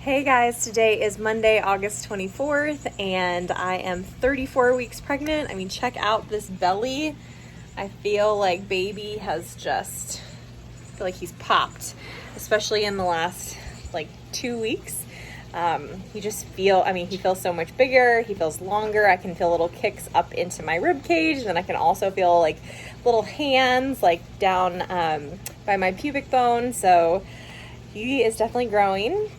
Hey guys, today is Monday, August 24th, and I am 34 weeks pregnant. I mean, check out this belly. I feel like baby has I feel like he's popped, especially in the last like 2 weeks. He feels so much bigger. He feels longer. I can feel little kicks up into my rib cage, and I can also feel like little hands like down by my pubic bone. So he is definitely growing.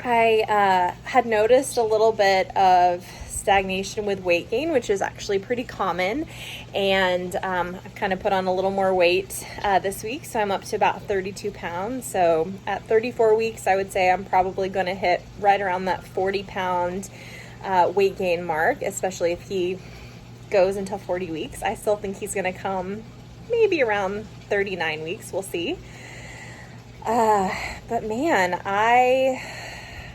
I had noticed a little bit of stagnation with weight gain, which is actually pretty common. And I've kind of put on a little more weight this week. So I'm up to about 32 pounds. So at 34 weeks, I would say I'm probably going to hit right around that 40-pound weight gain mark, especially if he goes until 40 weeks. I still think he's going to come maybe around 39 weeks. We'll see. But man,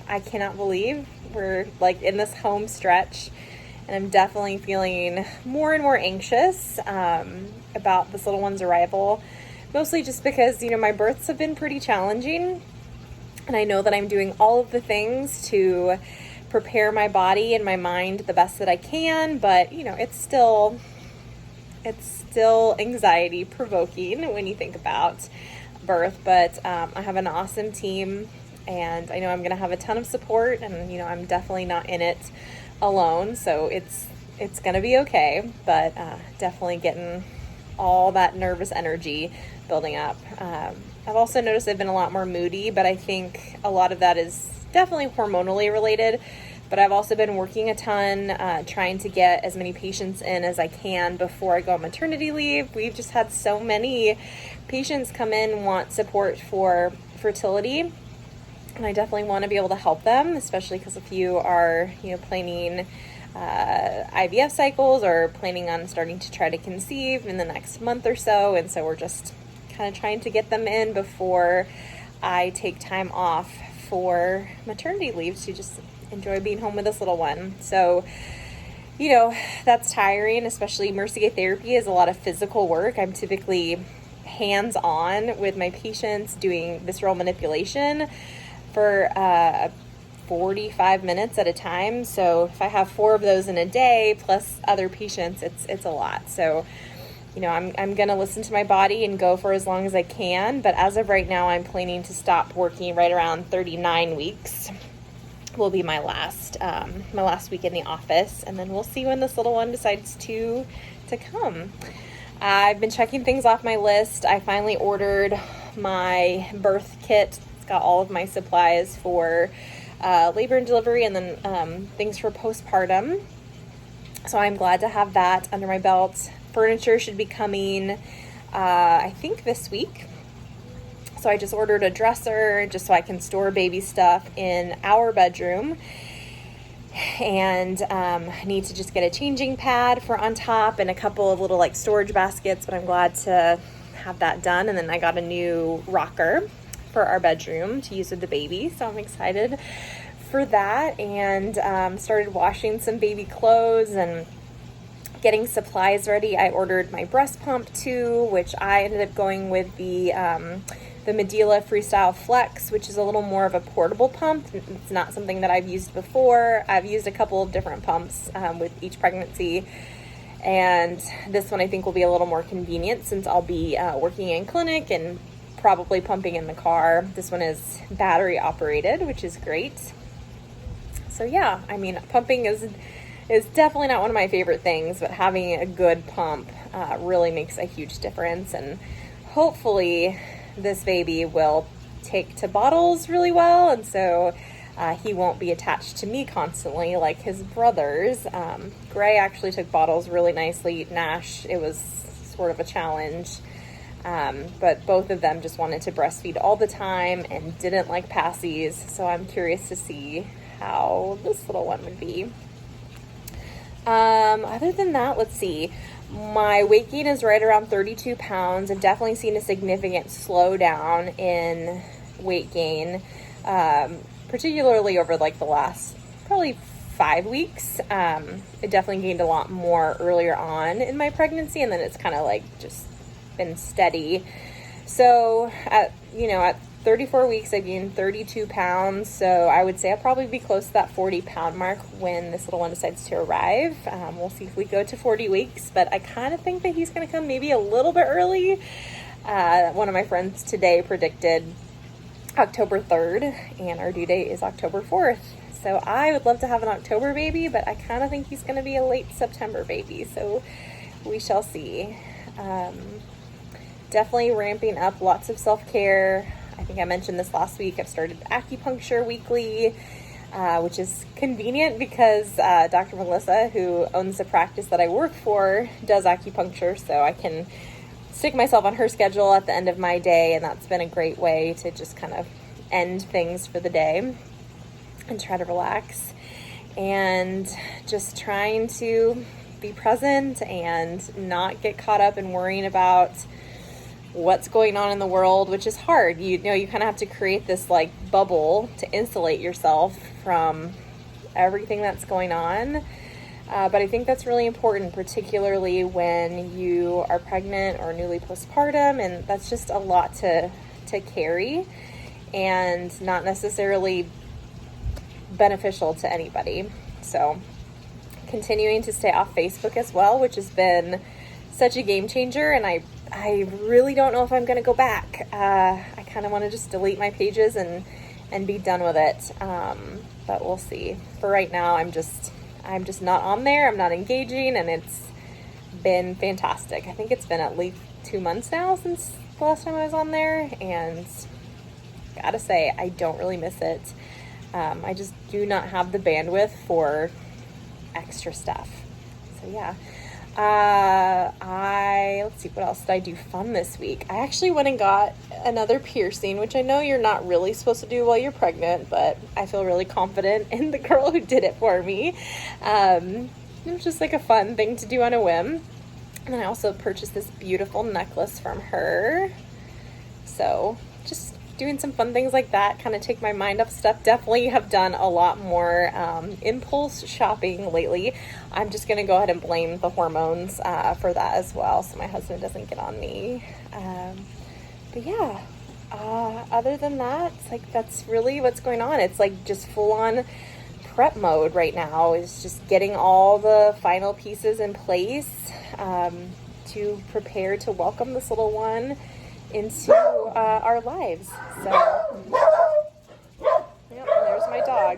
I cannot believe we're like in this home stretch, and I'm definitely feeling more and more anxious about this little one's arrival, mostly just because, my births have been pretty challenging, and I know that I'm doing all of the things to prepare my body and my mind the best that I can, but, it's still anxiety provoking when you think about birth. But I have an awesome team, and I know I'm going to have a ton of support, and I'm definitely not in it alone, so it's going to be okay. But definitely getting all that nervous energy building up. I've also noticed I've been a lot more moody, but I think a lot of that is definitely hormonally related. But I've also been working a ton, trying to get as many patients in as I can before I go on maternity leave. We've just had so many patients come in, want support for fertility, and I definitely want to be able to help them, especially because if you are, planning IVF cycles or planning on starting to try to conceive in the next month or so. And so we're just kind of trying to get them in before I take time off for maternity leave to just enjoy being home with this little one. So, that's tiring, especially Mercier therapy is a lot of physical work. I'm typically hands-on with my patients doing visceral manipulation for 45 minutes at a time. So if I have 4 of those in a day plus other patients, it's a lot. So, I'm going to listen to my body and go for as long as I can. But as of right now, I'm planning to stop working right around 39 weeks. Will be my last week in the office, and then we'll see when this little one decides to come. I've been checking things off my list. I finally ordered my birth kit. It's got all of my supplies for labor and delivery, and then things for postpartum. So I'm glad to have that under my belt. Furniture should be coming, I think this week. So I just ordered a dresser just so I can store baby stuff in our bedroom. And I need to just get a changing pad for on top and a couple of little storage baskets, but I'm glad to have that done. And then I got a new rocker for our bedroom to use with the baby, so I'm excited for that. And started washing some baby clothes and getting supplies ready. I ordered my breast pump too, which I ended up going with the Medela Freestyle Flex, which is a little more of a portable pump. It's not something that I've used before. I've used a couple of different pumps with each pregnancy, and this one I think will be a little more convenient since I'll be working in clinic and probably pumping in the car. This one is battery operated, which is great. So yeah, pumping is definitely not one of my favorite things, but having a good pump really makes a huge difference, and hopefully this baby will take to bottles really well, and so he won't be attached to me constantly like his brothers. Gray actually took bottles really nicely. Nash, it was sort of a challenge, but both of them just wanted to breastfeed all the time and didn't like passies, so I'm curious to see how this little one would be. Other than that, let's see. My weight gain is right around 32 pounds. I've definitely seen a significant slowdown in weight gain, particularly over the last probably 5 weeks. It definitely gained a lot more earlier on in my pregnancy, and then it's kind of just been steady. So at 34 weeks, I gained 32 pounds, so I would say I'll probably be close to that 40-pound mark when this little one decides to arrive. We'll see if we go to 40 weeks, but I kind of think that he's going to come maybe a little bit early. One of my friends today predicted October 3rd, and our due date is October 4th. So I would love to have an October baby, but I kind of think he's going to be a late September baby, so we shall see. Definitely ramping up lots of self-care. I think I mentioned this last week. I've started acupuncture weekly, which is convenient because Dr. Melissa, who owns the practice that I work for, does acupuncture, so I can stick myself on her schedule at the end of my day, and that's been a great way to just kind of end things for the day and try to relax. And just trying to be present and not get caught up in worrying about what's going on in the world, which is hard. You know, you kind of have to create this like bubble to insulate yourself from everything that's going on. But I think that's really important, particularly when you are pregnant or newly postpartum, and that's just a lot to carry and not necessarily beneficial to anybody. So continuing to stay off Facebook as well, which has been such a game changer, and I really don't know if I'm going to go back. I kind of want to just delete my pages and be done with it. But we'll see. For right now, I'm just not on there. I'm not engaging, and it's been fantastic. I think it's been at least 2 months now since the last time I was on there, and gotta say, I don't really miss it. I just do not have the bandwidth for extra stuff. So yeah. Let's see, what else did I do fun this week? I actually went and got another piercing, which I know you're not really supposed to do while you're pregnant, but I feel really confident in the girl who did it for me. It was just like a fun thing to do on a whim. And then I also purchased this beautiful necklace from her. So just doing some fun things like that, kind of take my mind off stuff. Definitely have done a lot more impulse shopping lately. I'm just going to go ahead and blame the hormones for that as well, so my husband doesn't get on me. But yeah, other than that, it's like that's really what's going on. It's like just full-on prep mode right now, is just getting all the final pieces in place to prepare to welcome this little one into our lives. So, yep, there's my dog.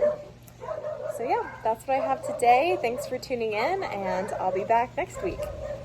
So yeah, that's what I have today. Thanks for tuning in, and I'll be back next week.